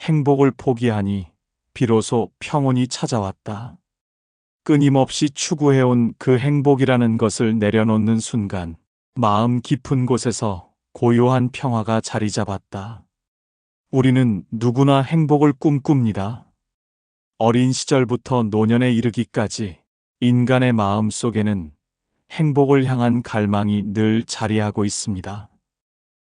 행복을 포기하니 비로소 평온이 찾아왔다. 끊임없이 추구해온 그 행복이라는 것을 내려놓는 순간 마음 깊은 곳에서 고요한 평화가 자리 잡았다. 우리는 누구나 행복을 꿈꿉니다. 어린 시절부터 노년에 이르기까지 인간의 마음 속에는 행복을 향한 갈망이 늘 자리하고 있습니다.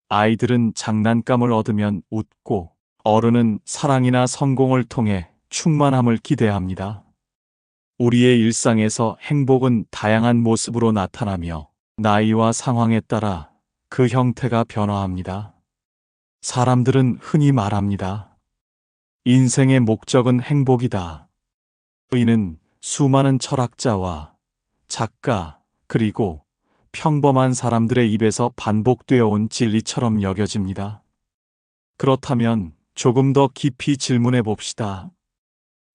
아이들은 장난감을 얻으면 웃고 어른은 사랑이나 성공을 통해 충만함을 기대합니다. 우리의 일상에서 행복은 다양한 모습으로 나타나며 나이와 상황에 따라 그 형태가 변화합니다. 사람들은 흔히 말합니다. 인생의 목적은 행복이다. 이는 수많은 철학자와 작가 그리고 평범한 사람들의 입에서 반복되어 온 진리처럼 여겨집니다. 그렇다면 조금 더 깊이 질문해 봅시다.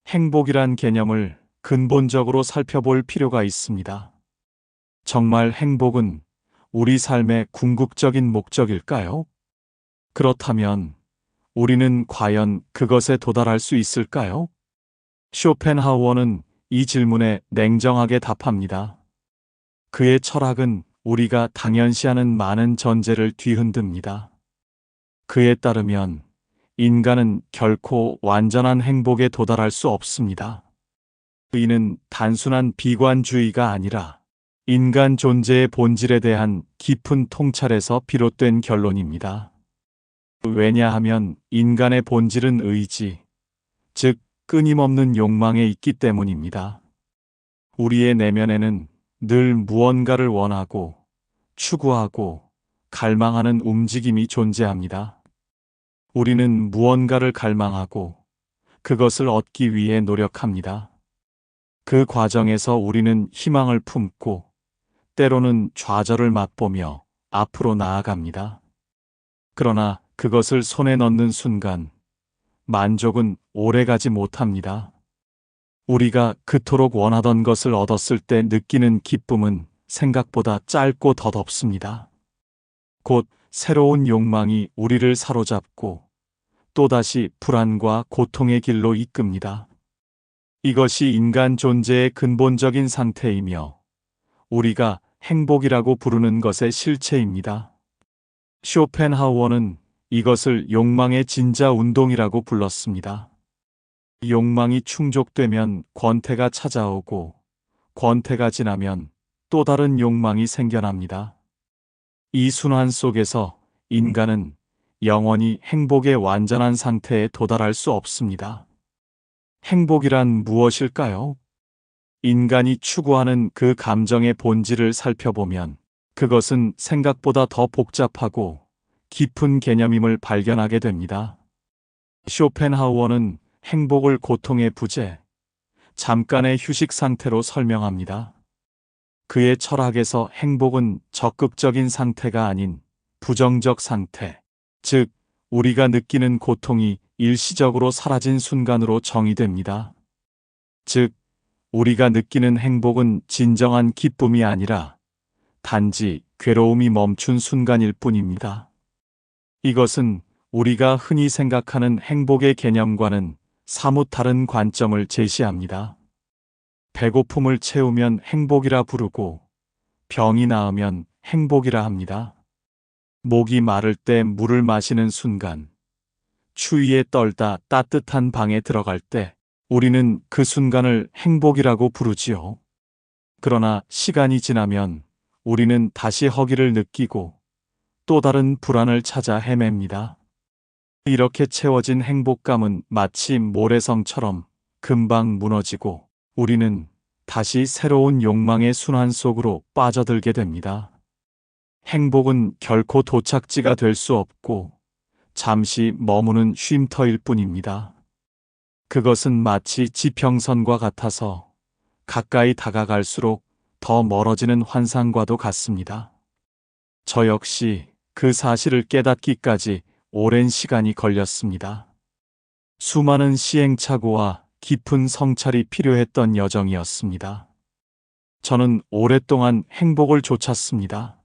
행복이란 개념을 근본적으로 살펴볼 필요가 있습니다. 정말 행복은 우리 삶의 궁극적인 목적일까요? 그렇다면 우리는 과연 그것에 도달할 수 있을까요? 쇼펜하우어는 이 질문에 냉정하게 답합니다. 그의 철학은 우리가 당연시하는 많은 전제를 뒤흔듭니다. 그에 따르면 인간은 결코 완전한 행복에 도달할 수 없습니다. 이는 단순한 비관주의가 아니라 인간 존재의 본질에 대한 깊은 통찰에서 비롯된 결론입니다. 왜냐하면 인간의 본질은 의지, 즉 끊임없는 욕망에 있기 때문입니다. 우리의 내면에는 늘 무언가를 원하고 추구하고 갈망하는 움직임이 존재합니다. 우리는 무언가를 갈망하고 그것을 얻기 위해 노력합니다. 그 과정에서 우리는 희망을 품고 때로는 좌절을 맛보며 앞으로 나아갑니다. 그러나 그것을 손에 넣는 순간 만족은 오래가지 못합니다. 우리가 그토록 원하던 것을 얻었을 때 느끼는 기쁨은 생각보다 짧고 덧없습니다. 곧 새로운 욕망이 우리를 사로잡고 또다시 불안과 고통의 길로 이끕니다. 이것이 인간 존재의 근본적인 상태이며 우리가 행복이라고 부르는 것의 실체입니다. 쇼펜하우어는 이것을 욕망의 진자 운동이라고 불렀습니다. 욕망이 충족되면 권태가 찾아오고 권태가 지나면 또 다른 욕망이 생겨납니다. 이 순환 속에서 인간은 영원히 행복의 완전한 상태에 도달할 수 없습니다. 행복이란 무엇일까요? 인간이 추구하는 그 감정의 본질을 살펴보면 그것은 생각보다 더 복잡하고 깊은 개념임을 발견하게 됩니다. 쇼펜하우어는 행복을 고통의 부재, 잠깐의 휴식 상태로 설명합니다. 그의 철학에서 행복은 적극적인 상태가 아닌 부정적 상태, 즉 우리가 느끼는 고통이 일시적으로 사라진 순간으로 정의됩니다. 즉 우리가 느끼는 행복은 진정한 기쁨이 아니라 단지 괴로움이 멈춘 순간일 뿐입니다. 이것은 우리가 흔히 생각하는 행복의 개념과는 사뭇 다른 관점을 제시합니다. 배고픔을 채우면 행복이라 부르고 병이 나으면 행복이라 합니다. 목이 마를 때 물을 마시는 순간, 추위에 떨다 따뜻한 방에 들어갈 때 우리는 그 순간을 행복이라고 부르지요. 그러나 시간이 지나면 우리는 다시 허기를 느끼고 또 다른 불안을 찾아 헤맵니다. 이렇게 채워진 행복감은 마치 모래성처럼 금방 무너지고 우리는 다시 새로운 욕망의 순환 속으로 빠져들게 됩니다. 행복은 결코 도착지가 될 수 없고 잠시 머무는 쉼터일 뿐입니다. 그것은 마치 지평선과 같아서 가까이 다가갈수록 더 멀어지는 환상과도 같습니다. 저 역시 그 사실을 깨닫기까지 오랜 시간이 걸렸습니다. 수많은 시행착오와 깊은 성찰이 필요했던 여정이었습니다. 저는 오랫동안 행복을 좇았습니다.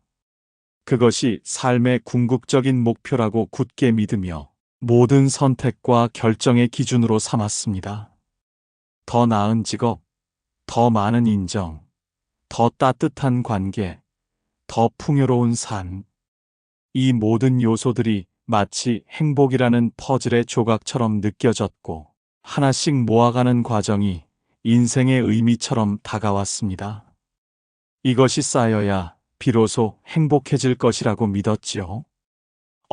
그것이 삶의 궁극적인 목표라고 굳게 믿으며 모든 선택과 결정의 기준으로 삼았습니다. 더 나은 직업, 더 많은 인정, 더 따뜻한 관계, 더 풍요로운 삶. 이 모든 요소들이 마치 행복이라는 퍼즐의 조각처럼 느껴졌고, 하나씩 모아가는 과정이 인생의 의미처럼 다가왔습니다. 이것이 쌓여야 비로소 행복해질 것이라고 믿었지요.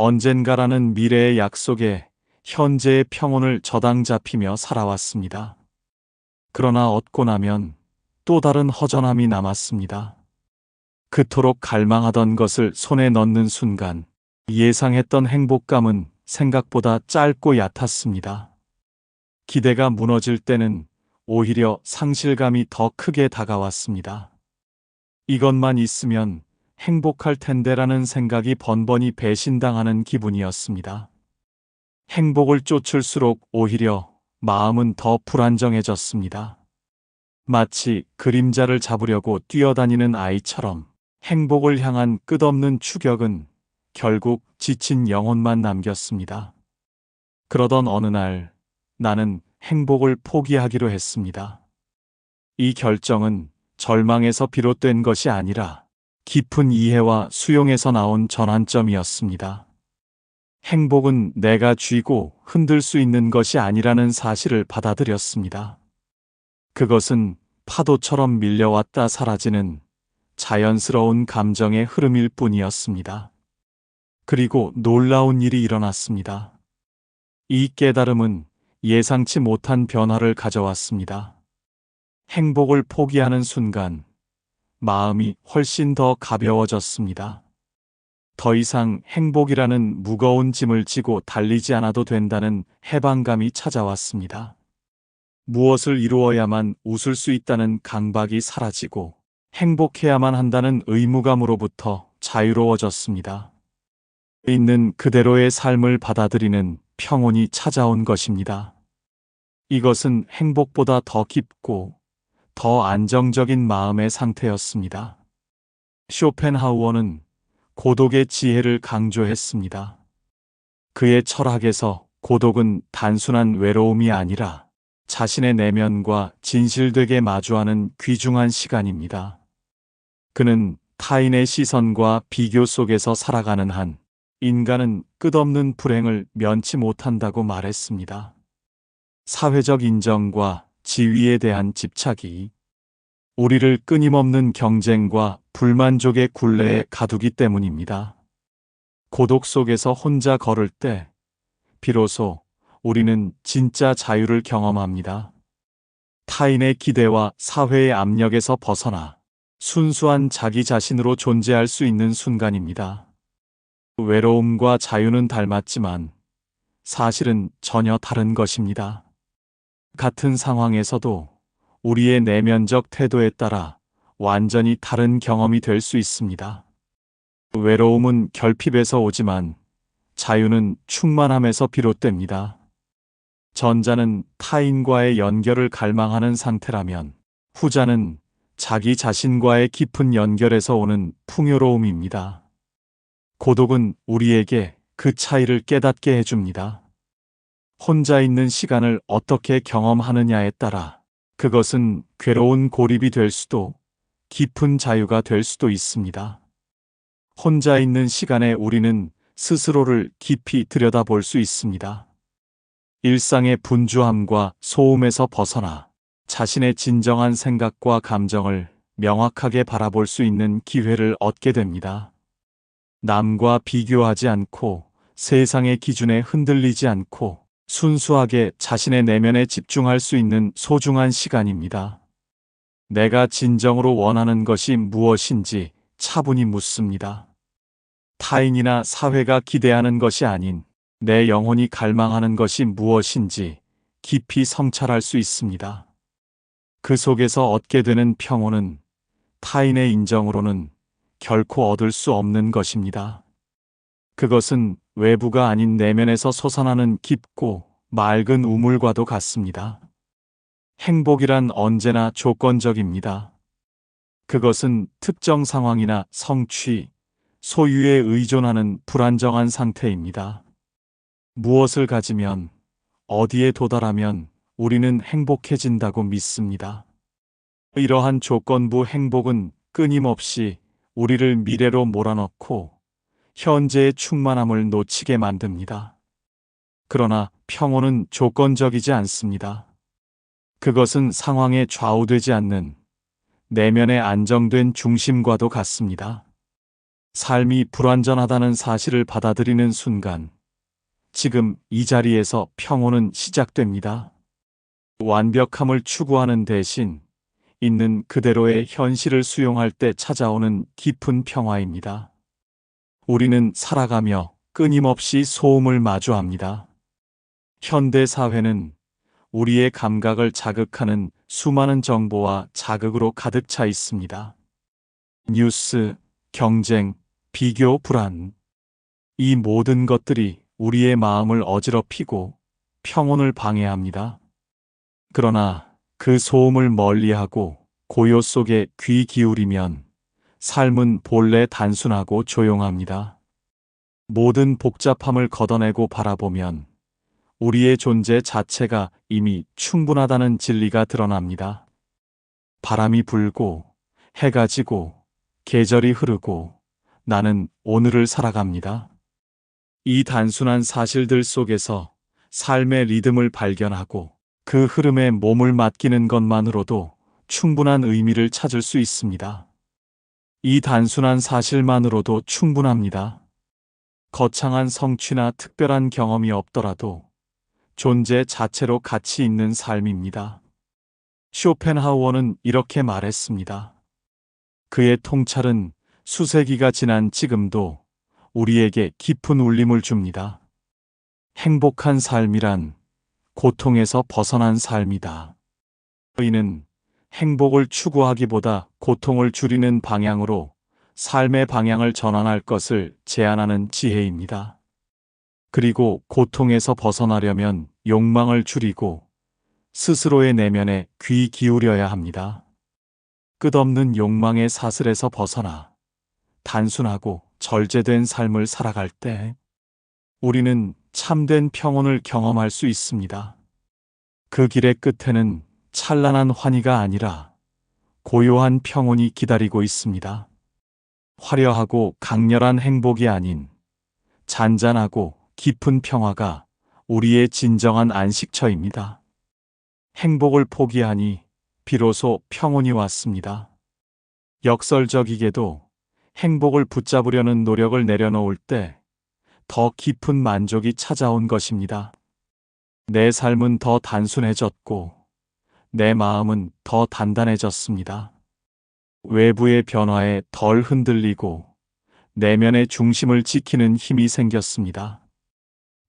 언젠가라는 미래의 약속에 현재의 평온을 저당 잡히며 살아왔습니다. 그러나 얻고 나면 또 다른 허전함이 남았습니다. 그토록 갈망하던 것을 손에 넣는 순간 예상했던 행복감은 생각보다 짧고 얕았습니다. 기대가 무너질 때는 오히려 상실감이 더 크게 다가왔습니다. 이것만 있으면 행복할 텐데라는 생각이 번번이 배신당하는 기분이었습니다. 행복을 쫓을수록 오히려 마음은 더 불안정해졌습니다. 마치 그림자를 잡으려고 뛰어다니는 아이처럼 행복을 향한 끝없는 추격은 결국 지친 영혼만 남겼습니다. 그러던 어느 날 나는 행복을 포기하기로 했습니다. 이 결정은 절망에서 비롯된 것이 아니라 깊은 이해와 수용에서 나온 전환점이었습니다. 행복은 내가 쥐고 흔들 수 있는 것이 아니라는 사실을 받아들였습니다. 그것은 파도처럼 밀려왔다 사라지는 자연스러운 감정의 흐름일 뿐이었습니다. 그리고 놀라운 일이 일어났습니다. 이 깨달음은 예상치 못한 변화를 가져왔습니다. 행복을 포기하는 순간 마음이 훨씬 더 가벼워졌습니다. 더 이상 행복이라는 무거운 짐을 지고 달리지 않아도 된다는 해방감이 찾아왔습니다. 무엇을 이루어야만 웃을 수 있다는 강박이 사라지고 행복해야만 한다는 의무감으로부터 자유로워졌습니다. 있는 그대로의 삶을 받아들이는 평온이 찾아온 것입니다. 이것은 행복보다 더 깊고 더 안정적인 마음의 상태였습니다. 쇼펜하우어는 고독의 지혜를 강조했습니다. 그의 철학에서 고독은 단순한 외로움이 아니라 자신의 내면과 진실되게 마주하는 귀중한 시간입니다. 그는 타인의 시선과 비교 속에서 살아가는 한 인간은 끝없는 불행을 면치 못한다고 말했습니다. 사회적 인정과 지위에 대한 집착이 우리를 끊임없는 경쟁과 불만족의 굴레에 가두기 때문입니다. 고독 속에서 혼자 걸을 때 비로소 우리는 진짜 자유를 경험합니다. 타인의 기대와 사회의 압력에서 벗어나 순수한 자기 자신으로 존재할 수 있는 순간입니다. 외로움과 자유는 닮았지만 사실은 전혀 다른 것입니다. 같은 상황에서도 우리의 내면적 태도에 따라 완전히 다른 경험이 될 수 있습니다. 외로움은 결핍에서 오지만 자유는 충만함에서 비롯됩니다. 전자는 타인과의 연결을 갈망하는 상태라면 후자는 자기 자신과의 깊은 연결에서 오는 풍요로움입니다. 고독은 우리에게 그 차이를 깨닫게 해줍니다. 혼자 있는 시간을 어떻게 경험하느냐에 따라 그것은 괴로운 고립이 될 수도 깊은 자유가 될 수도 있습니다. 혼자 있는 시간에 우리는 스스로를 깊이 들여다볼 수 있습니다. 일상의 분주함과 소음에서 벗어나 자신의 진정한 생각과 감정을 명확하게 바라볼 수 있는 기회를 얻게 됩니다. 남과 비교하지 않고 세상의 기준에 흔들리지 않고 순수하게 자신의 내면에 집중할 수 있는 소중한 시간입니다. 내가 진정으로 원하는 것이 무엇인지 차분히 묻습니다. 타인이나 사회가 기대하는 것이 아닌 내 영혼이 갈망하는 것이 무엇인지 깊이 성찰할 수 있습니다. 그 속에서 얻게 되는 평온은 타인의 인정으로는 결코 얻을 수 없는 것입니다. 그것은 외부가 아닌 내면에서 솟아나는 깊고 맑은 우물과도 같습니다. 행복이란 언제나 조건적입니다. 그것은 특정 상황이나 성취, 소유에 의존하는 불안정한 상태입니다. 무엇을 가지면, 어디에 도달하면 우리는 행복해진다고 믿습니다. 이러한 조건부 행복은 끊임없이 우리를 미래로 몰아넣고 현재의 충만함을 놓치게 만듭니다. 그러나 평온은 조건적이지 않습니다. 그것은 상황에 좌우되지 않는 내면의 안정된 중심과도 같습니다. 삶이 불완전하다는 사실을 받아들이는 순간, 지금 이 자리에서 평온은 시작됩니다. 완벽함을 추구하는 대신 있는 그대로의 현실을 수용할 때 찾아오는 깊은 평화입니다. 우리는 살아가며 끊임없이 소음을 마주합니다. 현대 사회는 우리의 감각을 자극하는 수많은 정보와 자극으로 가득 차 있습니다. 뉴스, 경쟁, 비교, 불안. 이 모든 것들이 우리의 마음을 어지럽히고 평온을 방해합니다. 그러나 그 소음을 멀리하고 고요 속에 귀 기울이면 삶은 본래 단순하고 조용합니다. 모든 복잡함을 걷어내고 바라보면 우리의 존재 자체가 이미 충분하다는 진리가 드러납니다. 바람이 불고, 해가 지고, 계절이 흐르고, 나는 오늘을 살아갑니다. 이 단순한 사실들 속에서 삶의 리듬을 발견하고 그 흐름에 몸을 맡기는 것만으로도 충분한 의미를 찾을 수 있습니다. 이 단순한 사실만으로도 충분합니다. 거창한 성취나 특별한 경험이 없더라도 존재 자체로 가치 있는 삶입니다. 쇼펜하우어는 이렇게 말했습니다. 그의 통찰은 수세기가 지난 지금도 우리에게 깊은 울림을 줍니다. 행복한 삶이란 고통에서 벗어난 삶이다. 이는 행복을 추구하기보다 고통을 줄이는 방향으로 삶의 방향을 전환할 것을 제안하는 지혜입니다. 그리고 고통에서 벗어나려면 욕망을 줄이고 스스로의 내면에 귀 기울여야 합니다. 끝없는 욕망의 사슬에서 벗어나 단순하고 절제된 삶을 살아갈 때 우리는 참된 평온을 경험할 수 있습니다. 그 길의 끝에는 찬란한 환희가 아니라 고요한 평온이 기다리고 있습니다. 화려하고 강렬한 행복이 아닌 잔잔하고 깊은 평화가 우리의 진정한 안식처입니다. 행복을 포기하니 비로소 평온이 왔습니다. 역설적이게도 행복을 붙잡으려는 노력을 내려놓을 때 더 깊은 만족이 찾아온 것입니다. 내 삶은 더 단순해졌고 내 마음은 더 단단해졌습니다. 외부의 변화에 덜 흔들리고 내면의 중심을 지키는 힘이 생겼습니다.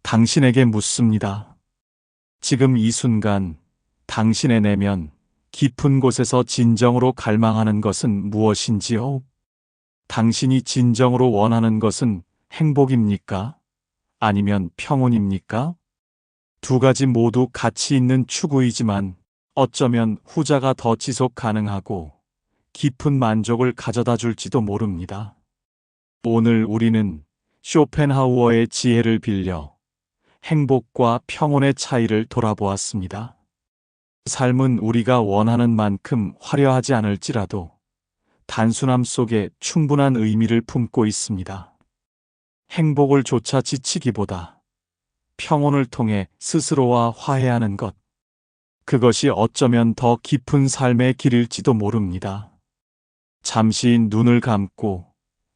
당신에게 묻습니다. 지금 이 순간 당신의 내면 깊은 곳에서 진정으로 갈망하는 것은 무엇인지요? 당신이 진정으로 원하는 것은 행복입니까? 아니면 평온입니까? 두 가지 모두 가치 있는 추구이지만 어쩌면 후자가 더 지속 가능하고 깊은 만족을 가져다 줄지도 모릅니다. 오늘 우리는 쇼펜하우어의 지혜를 빌려 행복과 평온의 차이를 돌아보았습니다. 삶은 우리가 원하는 만큼 화려하지 않을지라도 단순함 속에 충분한 의미를 품고 있습니다. 행복을 쫓아 지치기보다 평온을 통해 스스로와 화해하는 것, 그것이 어쩌면 더 깊은 삶의 길일지도 모릅니다. 잠시 눈을 감고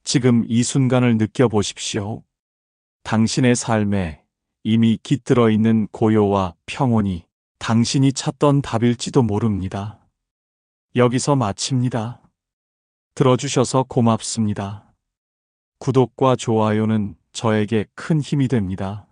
지금 이 순간을 느껴보십시오. 당신의 삶에 이미 깃들어 있는 고요와 평온이 당신이 찾던 답일지도 모릅니다. 여기서 마칩니다. 들어주셔서 고맙습니다. 구독과 좋아요는 저에게 큰 힘이 됩니다.